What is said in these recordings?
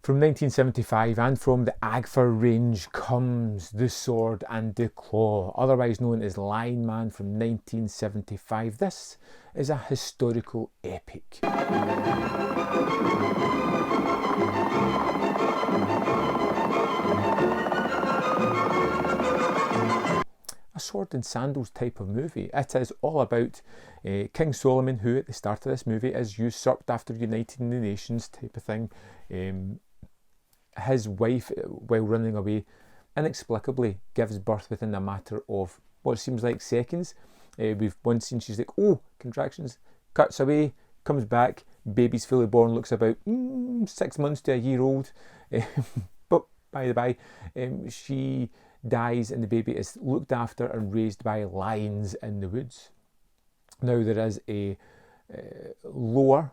From 1975 and from the Agfa range comes The Sword and the Claw, otherwise known as Lion Man, from 1975. This is a historical epic. A sword and sandals type of movie. It is all about King Solomon, who at the start of this movie is usurped after uniting the nations type of thing. His wife, while running away, inexplicably gives birth within a matter of what seems like seconds. We've one scene, she's like, oh, contractions, cuts away, comes back, baby's fully born, looks about 6 months to a year old. But by the by, she dies and the baby is looked after and raised by lions in the woods. Now there is a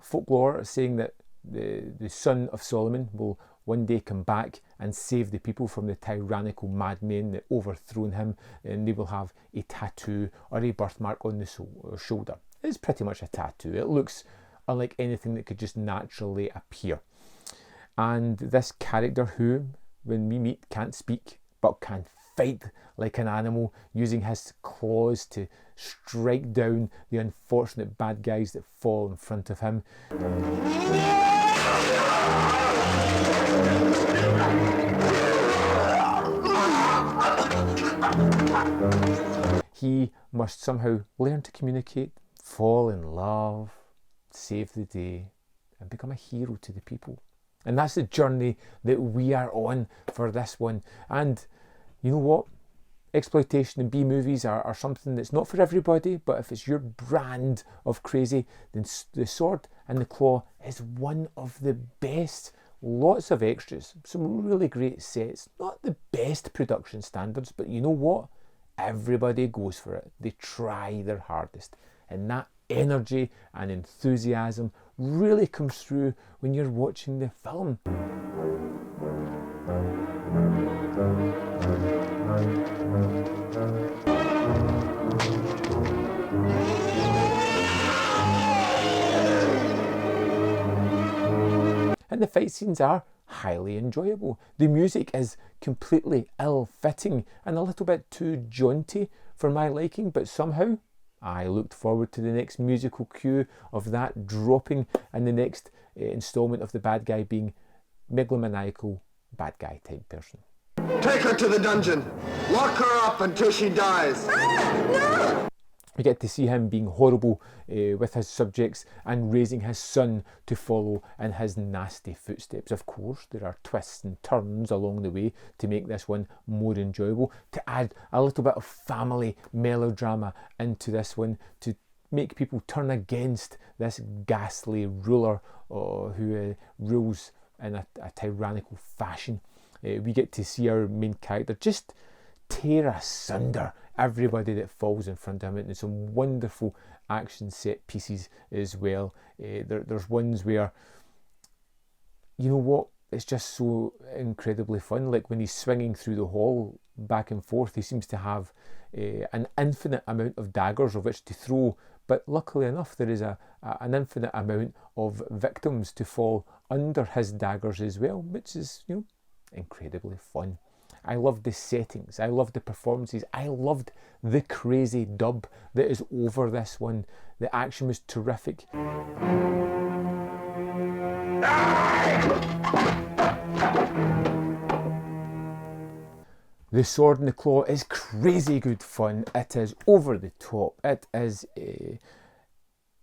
folklore saying that the son of Solomon will one day come back and save the people from the tyrannical madmen that overthrown him, and they will have a tattoo or a birthmark on the shoulder. It's pretty much a tattoo. It looks unlike anything that could just naturally appear. And this character, who, when we meet, can't speak but can fight like an animal, using his claws to strike down the unfortunate bad guys that fall in front of him. He must somehow learn to communicate, fall in love, save the day, and become a hero to the people. And that's the journey that we are on for this one. And you know what? Exploitation and B-movies are something that's not for everybody, but if it's your brand of crazy, then The Sword and the Claw is one of the best. Lots of extras, some really great sets, not the best production standards, but you know what? Everybody goes for it. They try their hardest. And that energy and enthusiasm really comes through when you're watching the film. And the fight scenes are highly enjoyable. The music is completely ill-fitting and a little bit too jaunty for my liking, but somehow I looked forward to the next musical cue of that dropping and the next instalment of the bad guy being megalomaniacal bad guy type person. Take her to the dungeon. Lock her up until she dies. No! We get to see him being horrible with his subjects and raising his son to follow in his nasty footsteps. Of course, there are twists and turns along the way to make this one more enjoyable, to add a little bit of family melodrama into this one, to make people turn against this ghastly ruler who rules in a tyrannical fashion. We get to see our main character just tear asunder everybody that falls in front of him, and some wonderful action set pieces as well. There's ones where, you know what, it's just so incredibly fun. Like when he's swinging through the hall back and forth, he seems to have an infinite amount of daggers of which to throw, but luckily enough there is an infinite amount of victims to fall under his daggers as well, which is, you know, incredibly fun. I loved the settings, I loved the performances, I loved the crazy dub that is over this one. The action was terrific. The Sword and the Claw is crazy good fun. It is over the top. It is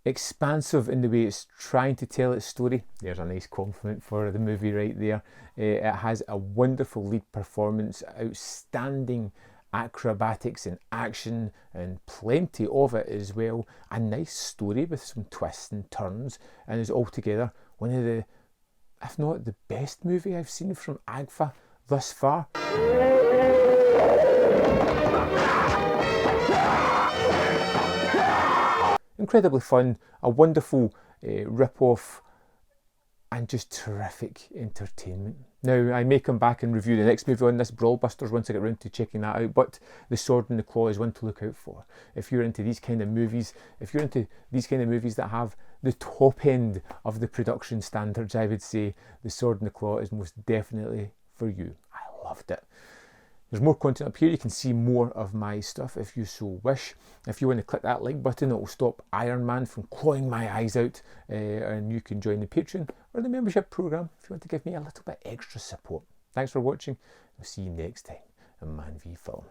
expansive in the way it's trying to tell its story. There's a nice compliment for the movie right there. It has a wonderful lead performance, outstanding acrobatics and action, and plenty of it as well. A nice story with some twists and turns, and is altogether one of the, if not the best movie I've seen from Agfa thus far. Incredibly fun, a wonderful rip-off, and just terrific entertainment. Now, I may come back and review the next movie on this, Brawlbusters, once I get around to checking that out, but The Sword and the Claw is one to look out for. If you're into these kind of movies, that have the top end of the production standards, I would say. The Sword and the Claw is most definitely for you. I loved it. There's more content up here. You can see more of my stuff if you so wish. If you want to click that like button, it will stop Iron Man from clawing my eyes out, and you can join the Patreon or the membership program if you want to give me a little bit extra support. Thanks for watching. I'll see you next time on Man v Film.